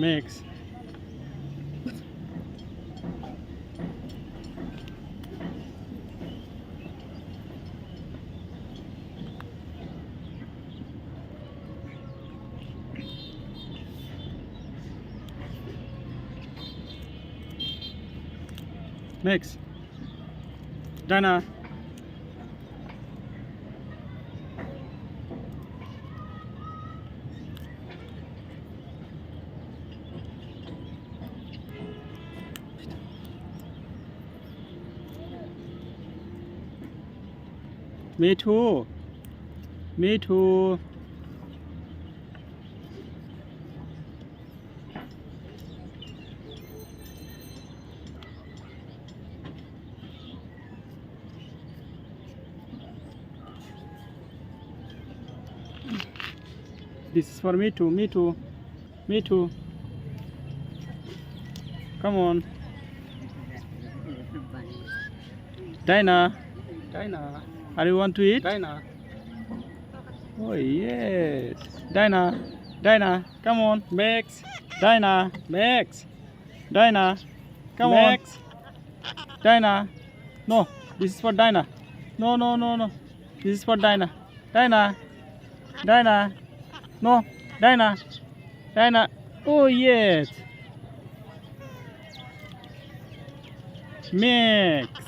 Mix. Mix. Dana. Me too. Me too. This is for me too. Me too. Me too. Come on. Dinah. Dinah. Are you want to eat? Dinah. Oh yes. Dinah. Dinah. Come on. Max. Dinah. Max. Dinah. Come Max. On. Dinah. No. This is for Dinah. No, no, no, no. This is for Dinah. Dinah. Dinah. No. Dinah. Dinah. Oh yes. Max.